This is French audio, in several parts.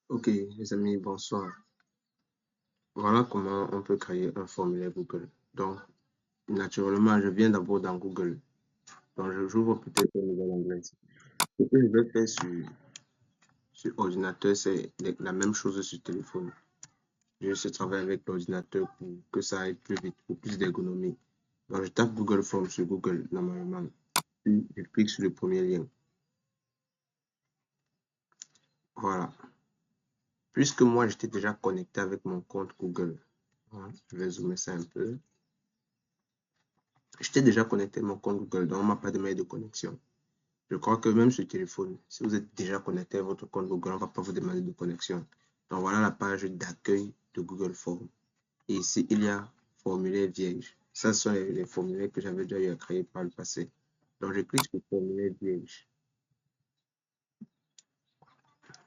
Ok, les amis, bonsoir. Voilà comment on peut créer un formulaire Google. Donc, naturellement, je viens d'abord dans Google. Donc, j'ouvre peut-être un nouvel onglet. Ce que je vais faire sur ordinateur, c'est la même chose sur téléphone. Je vais travailler avec l'ordinateur pour que ça aille plus vite, pour plus d'ergonomie. Donc, je tape Google Forms sur Google, normalement. Puis, je clique sur le premier lien. Voilà. Puisque moi, j'étais déjà connecté avec mon compte Google. Voilà. Je vais zoomer ça un peu. J'étais déjà connecté à mon compte Google, donc on m'a pas demandé de connexion. Je crois que même sur le téléphone, si vous êtes déjà connecté à votre compte Google, on ne va pas vous demander de connexion. Donc voilà la page d'accueil de Google Form. Et ici, il y a formulaire vierge. Ça, ce sont les formulaires que j'avais déjà eu à créer par le passé. Donc je clique sur formulaire vierge.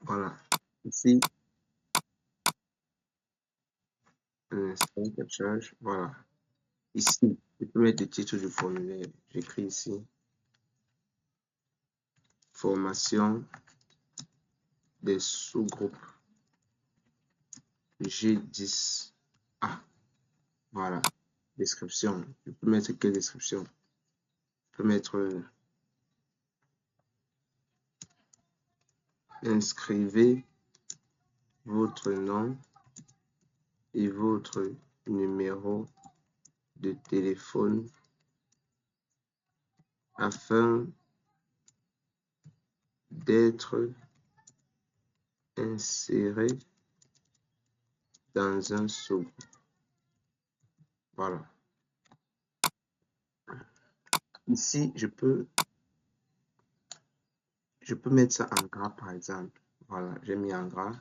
Voilà. Ici, un instant, ça charge. Voilà. Ici, je peux mettre le titre du formulaire. J'écris ici formation des sous-groupes G10A. Voilà. Description. Je peux mettre quelle description? Je peux mettre inscrivez votre nom et votre numéro de téléphone afin d'être inséré dans un sous-groupe. Voilà. Ici, je peux mettre ça en gras, par exemple. Voilà, j'ai mis en gras.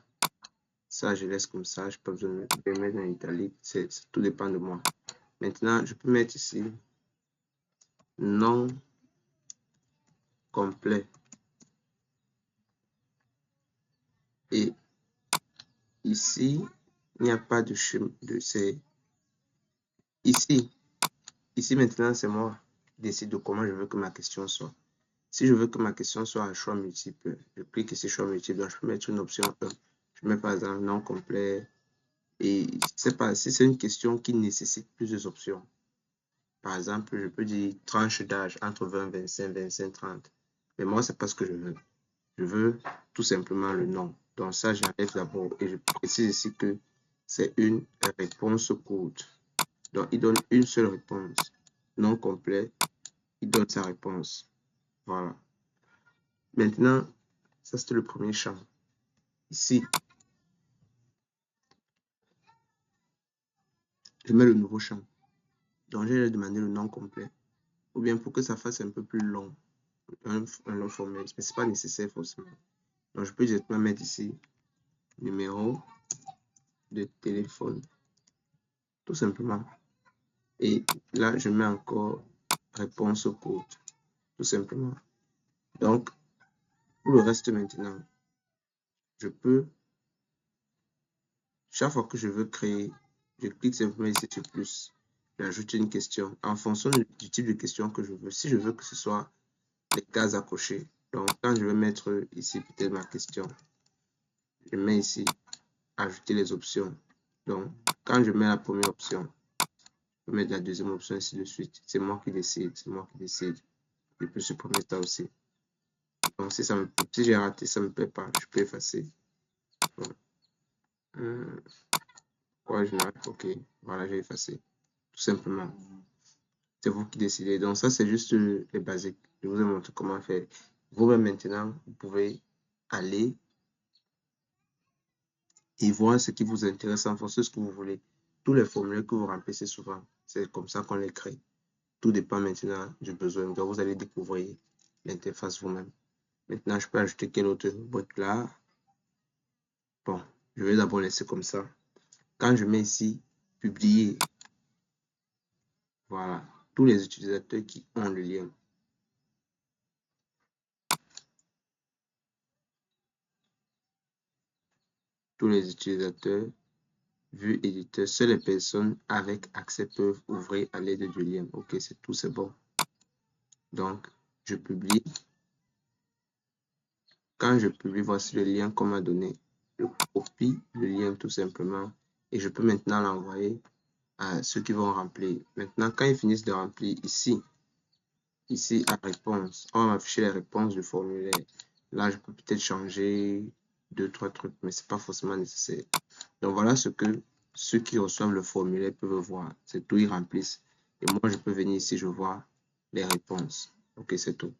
Ça, je laisse comme ça. Je peux le mettre en italique. Tout dépend de moi. Maintenant, je peux mettre ici nom complet. Et ici, il n'y a pas de chemin. Ici, maintenant, c'est moi qui décide de comment je veux que ma question soit. Si je veux que ma question soit à choix multiple, je clique ici choix multiple. Donc, je peux mettre une option 1. Je mets par exemple nom complet. Et c'est pas si c'est une question qui nécessite plusieurs options. Par exemple, je peux dire tranche d'âge entre 20, 25, 25, 30. Mais moi, c'est pas ce que je veux. Je veux tout simplement le nom. Donc ça, j'enlève d'abord et je précise ici que c'est une réponse courte. Donc, il donne une seule réponse. Nom complet, il donne sa réponse. Voilà. Maintenant, ça c'est le premier champ. Ici, je mets le nouveau champ. Donc, je vais demander le nom complet. Ou bien pour que ça fasse un peu plus long, un long formulaire. Mais ce n'est pas nécessaire forcément. Donc, je peux directement mettre ici numéro de téléphone. Tout simplement. Et là, je mets encore réponse courte. Tout simplement. Donc, pour le reste maintenant, je peux, chaque fois que je veux créer, je clique simplement ici sur plus. J'ajoute une question en fonction du type de question que je veux. Si je veux que ce soit les cases à cocher. Donc, quand je vais mettre ici peut-être ma question, je mets ici ajouter les options. Donc, quand je mets la première option, je peux mettre la deuxième option, ainsi de suite. C'est moi qui décide, c'est moi qui décide. Je peux supprimer ça aussi. Donc, si j'ai raté, ça ne me plaît pas, je peux effacer. Voilà. Je n'arrive pas. Ok, voilà, j'ai effacé. Tout simplement. C'est vous qui décidez. Donc, ça, c'est juste les basiques. Je vous ai montré comment faire. Vous-même, maintenant, vous pouvez aller et voir ce qui vous intéresse en fonction de ce que vous voulez. Tous les formulaires que vous remplissez souvent, c'est comme ça qu'on les crée. Tout dépend maintenant du besoin. Donc, vous allez découvrir l'interface vous-même. Maintenant, je peux ajouter quelle autre boîte là. Bon, je vais d'abord laisser comme ça. Quand je mets ici, publier, voilà, tous les utilisateurs qui ont le lien. Tous les utilisateurs, vue éditeur, seules les personnes avec accès peuvent ouvrir à l'aide du lien. Ok, c'est tout, c'est bon. Donc, je publie. Quand je publie, voici le lien qu'on m'a donné. Je copie le lien tout simplement et je peux maintenant l'envoyer à ceux qui vont remplir. Maintenant, quand ils finissent de remplir ici à réponse, on va m'afficher les réponses du formulaire. Là, je peux peut-être changer 2-3 trucs, mais c'est pas forcément nécessaire. Donc voilà ce que ceux qui reçoivent le formulaire peuvent voir. C'est tout, ils remplissent. Et moi, je peux venir ici, je vois les réponses. Ok, c'est tout.